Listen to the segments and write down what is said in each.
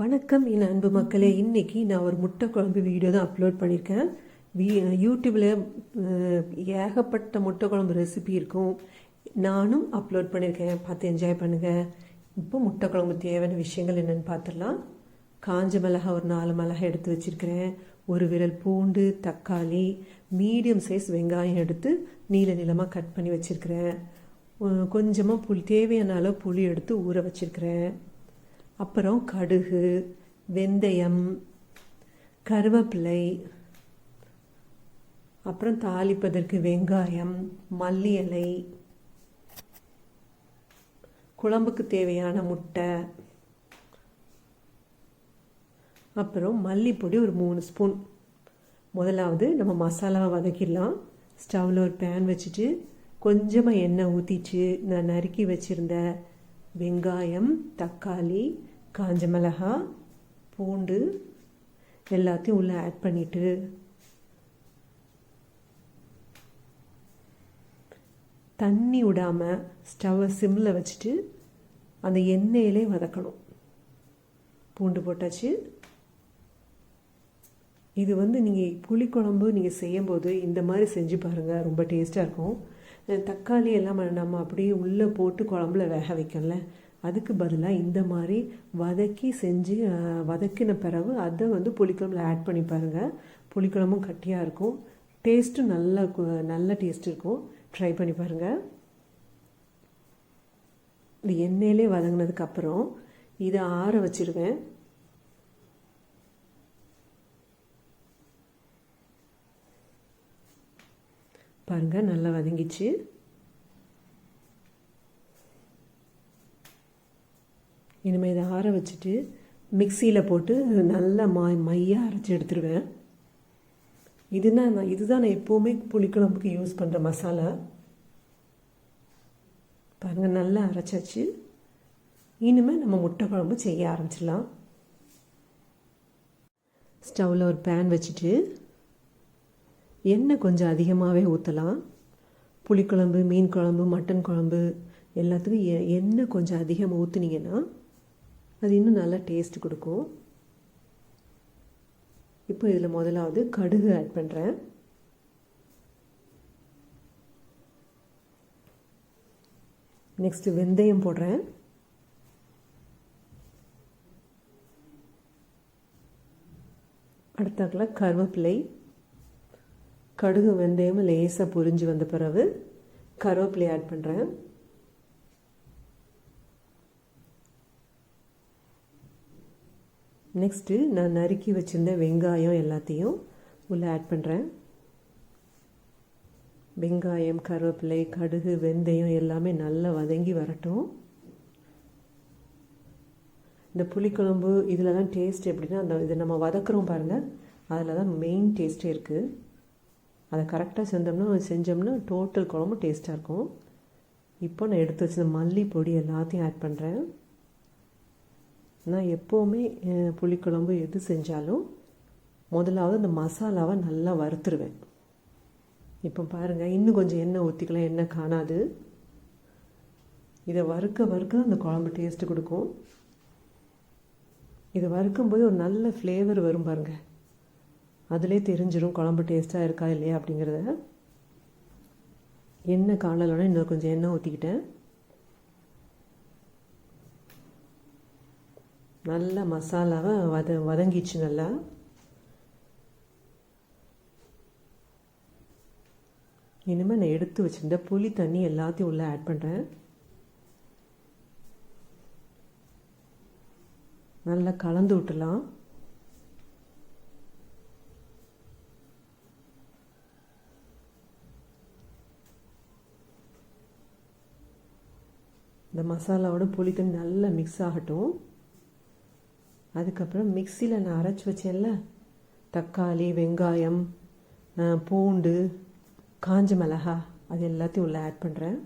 வணக்கம் என் அன்பு மக்களே. இன்றைக்கி நான் ஒரு முட்டை குழம்பு வீடியோ தான் அப்லோட் பண்ணியிருக்கேன். யூடியூப்பில் ஏகப்பட்ட முட்டை குழம்பு ரெசிபி இருக்கும். நானும் அப்லோட் பண்ணியிருக்கேன், பார்த்து என்ஜாய் பண்ணுங்கள். இப்போ முட்டை குழம்பு தேவையான விஷயங்கள் என்னென்னு பார்த்துடலாம். காஞ்ச மிளகாய் ஒரு 4 மிளகாய் எடுத்து வச்சுருக்கிறேன். ஒரு விரல் பூண்டு, தக்காளி, மீடியம் சைஸ் வெங்காயம் எடுத்து நீள நீளமாக கட் பண்ணி வச்சுருக்கிறேன். கொஞ்சமாக தேவையான அளவு புளி எடுத்து ஊற வச்சுருக்கிறேன். அப்புறம் கடுகு, வெந்தயம், கருவேப்பிலை, அப்புறம் தாளிப்பதற்கு வெங்காயம், மல்லி இலை, குழம்புக்கு தேவையான முட்டை, அப்புறம் மல்லிப்பொடி ஒரு 3 ஸ்பூன். முதலாவது நம்ம மசாலாவை வதக்கிடலாம். ஸ்டவ்வில் ஒரு பேன் வச்சுட்டு கொஞ்சமாக எண்ணெய் ஊற்றிட்டு நான் நறுக்கி வச்சுருந்த வெங்காயம், தக்காளி, காஞ்ச மிளகாய், பூண்டு எல்லாத்தையும் உள்ளே ஆட் பண்ணிவிட்டு தண்ணி விடாமல் ஸ்டவ்வை சிம்மில் வச்சுட்டு அந்த எண்ணெயிலே வதக்கணும். பூண்டு போட்டாச்சு. இது நீங்கள் புளிக்குழம்பு நீங்கள் செய்யும்போது இந்த மாதிரி செஞ்சு பாருங்கள், ரொம்ப டேஸ்ட்டாக இருக்கும். தக்காளி எல்லாம் நம்ம அப்படியே உள்ளே போட்டு குழம்புல வேக வைக்கல, அதுக்கு பதிலாக இந்த மாதிரி வதக்கின பிறகு அதை புளிக்குழம்புல ஆட் பண்ணி பாருங்கள். புளிக்குழம்பும் கட்டியாக இருக்கும், டேஸ்ட்டும் நல்ல டேஸ்ட் இருக்கும். ட்ரை பண்ணி பாருங்கள். இந்த எண்ணெயிலே வதங்கினதுக்கப்புறம் இதை ஆற வச்சுருவேன். பாருங்கள், நல்லா வதங்கிச்சு. இனிமேல் இதை ஆற வச்சுட்டு மிக்சியில் போட்டு நல்லா மையாக அரைச்சி எடுத்துருவேன். இதுதான் நான் எப்போவுமே புளிக்குழம்புக்கு யூஸ் பண்ணுற மசாலா. பாருங்கள், நல்லா அரைச்சாச்சு. இனிமேல் நம்ம முட்டை குழம்பு செய்ய ஆரம்பிச்சிடலாம். ஸ்டவ்வில் ஒரு பேன் வச்சுட்டு எண்ணெய் கொஞ்சம் அதிகமாகவே ஊற்றலாம். புளிக்குழம்பு, மீன் குழம்பு, மட்டன் குழம்பு எல்லாத்துக்கும் எண்ணெய் கொஞ்சம் அதிகமாக ஊற்றுனீங்கன்னா அது இன்னும் நல்லா டேஸ்ட் கொடுக்கும். இப்போ இதில் முதலாவது கடுகு ஆட் பண்ணுறேன். நெக்ஸ்ட்டு வெந்தயம் போடுறேன். அடுத்தாக்கில் கருவேப்பிலை. கடுகு வெந்தயம் லேசாக பொரிஞ்சு வந்த பிறகு கருவேப்பிலை ஆட் பண்ணுறேன். நெக்ஸ்ட்டு நான் நறுக்கி வச்சுருந்த வெங்காயம் எல்லாத்தையும் உள்ளே ஆட் பண்ணுறேன். வெங்காயம், கருவேப்பிலை, கடுகு, வெந்தயம் எல்லாமே நல்லா வதங்கி வரட்டும். இந்த புளிக்குழம்பு இதில் தான் டேஸ்ட் எப்படின்னா, இதை நம்ம வதக்குறோம் பாருங்கள், அதில் தான் மெயின் டேஸ்ட்டே இருக்குது. அதை கரெக்டாக செஞ்சோம்னா டோட்டல் குழம்பு டேஸ்ட்டாக இருக்கும். இப்போ நான் எடுத்து வச்சிருந்த மல்லிப்பொடி எல்லாத்தையும் ஆட் பண்ணுறேன். நான் எப்போவுமே புளிக்குழம்பு எது செஞ்சாலும் முதலாவது அந்த மசாலாவை நல்லா வறுத்துருவேன். இப்போ பாருங்கள், இன்னும் கொஞ்சம் எண்ணெய் ஊற்றிக்கலாம், எண்ணெய் காணாது. இதை வறுக்க அந்த குழம்பு டேஸ்ட்டு கொடுக்கும். இதை வறுக்கும்போது ஒரு நல்ல ஃப்ளேவர் வரும் பாருங்கள், அதிலே தெரிஞ்சிடும் குழம்பு டேஸ்ட்டாக இருக்கா இல்லையா அப்படிங்கிறத. எண்ணெய் காணலைன்னா இன்னும் கொஞ்சம் எண்ணெய் ஊற்றிக்கிட்டேன். நல்லா மசாலாவை வதங்கிச்சு நல்லா. இனிமேல் நான் எடுத்து வச்சுருந்த புளி தண்ணி எல்லாத்தையும் உள்ளே ஆட் பண்ணுறேன். நல்லா கலந்து விட்டுலாம். இந்த மசாலாவோட புளி தண்ணி நல்லா மிக்ஸ் ஆகட்டும். அதுக்கப்புறம் மிக்சியில் நான் அரைச்சி வச்சேன்ல, தக்காளி, வெங்காயம், பூண்டு, காஞ்ச மிளகாய், அது எல்லாத்தையும் உள்ளே ஆட் பண்ணுறேன்.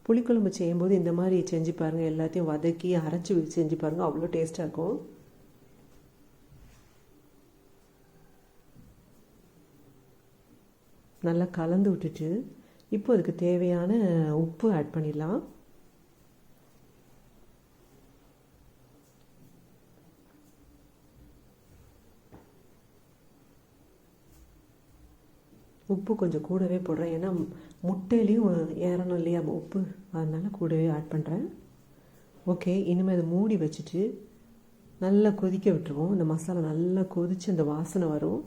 புளிக்குழம்பு செய்யும்போது இந்த மாதிரி செஞ்சு பாருங்கள், எல்லாத்தையும் வதக்கி அரைச்சி செஞ்சு பாருங்கள், அவ்வளோ டேஸ்ட்டாக இருக்கும். நல்லா கலந்து விட்டுட்டு இப்போ அதுக்கு தேவையான உப்பு ஆட் பண்ணிடலாம். உப்பு கொஞ்சம் கூடவே போடுறேன், ஏன்னா முட்டையிலையும் ஏறணும் இல்லையா உப்பு, அதனால் கூடவே ஆட் பண்ணுறேன். ஓகே, இனிமேல் அதை மூடி வச்சுட்டு நல்லா கொதிக்க விட்டுருவோம். இந்த மசாலா நல்லா கொதித்து அந்த வாசனை வரும்.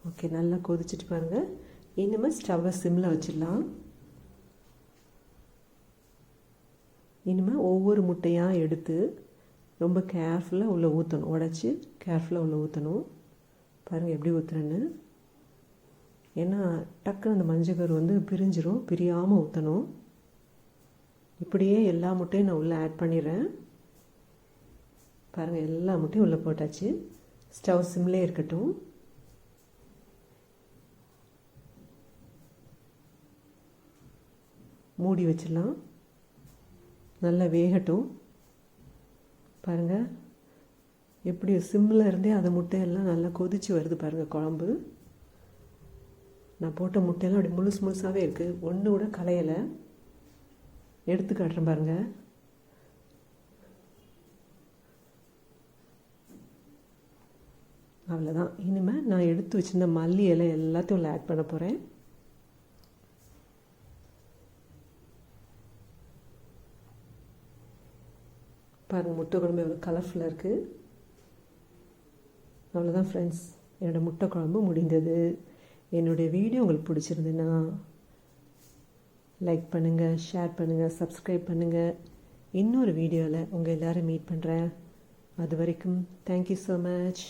ஓகே, நல்லா கொதிச்சுட்டு பாருங்கள். இனிமேல் ஸ்டவ்வை சிம்மில் வச்சிடலாம். இனிமேல் ஒவ்வொரு முட்டையாக எடுத்து ரொம்ப கேர்ஃபுல்லாக உள்ளே ஊற்றணும், உடச்சி கேர்ஃபுல்லாக உள்ளே ஊற்றணும். பாருங்கள் எப்படி ஊற்றுறேன்னு. ஏன்னா டக்குன்னு அந்த மஞ்சக்கரு பிரிஞ்சிரும், பிரியாமல் ஊற்றணும். இப்படியே எல்லா முட்டையும் நான் உள்ளே ஆட் பண்ணிடுறேன். பாருங்கள், எல்லா முட்டையும் உள்ளே போட்டாச்சு. ஸ்டவ் சிம்லே இருக்கட்டும். மூடி வச்சிடலாம், நல்லா வேகட்டும். பாருங்கள் எப்படி சிம்மில் இருந்தே அந்த முட்டையெல்லாம் நல்லா கொதித்து வருது பாருங்கள் குழம்பு. நான் போட்ட முட்டையெல்லாம் அப்படி முழுசாகவே இருக்குது, ஒன்று கூட கலையலை. எடுத்து காட்டுறேன் பாருங்கள். அவ்வளோதான். இனிமேல் நான் எடுத்து வச்சுருந்த மல்லி இலை எல்லாத்தையும் உள்ள ஆட் பண்ண போகிறேன். பாருங்கள், முட்டை குழம்பு எவ்வளோ கலர்ஃபுல்லாக இருக்குது. அவ்வளோதான் ஃப்ரெண்ட்ஸ், என்னோடய முட்டை குழம்பு முடிந்தது. என்னுடைய வீடியோ உங்களுக்கு பிடிச்சிருந்துன்னா லைக் பண்ணுங்கள், ஷேர் பண்ணுங்கள், சப்ஸ்கிரைப் பண்ணுங்கள். இன்னொரு வீடியோவில் உங்கள் எல்லோரும் மீட் பண்ணுறேன். அது வரைக்கும் தேங்க்யூ ஸோ மச்.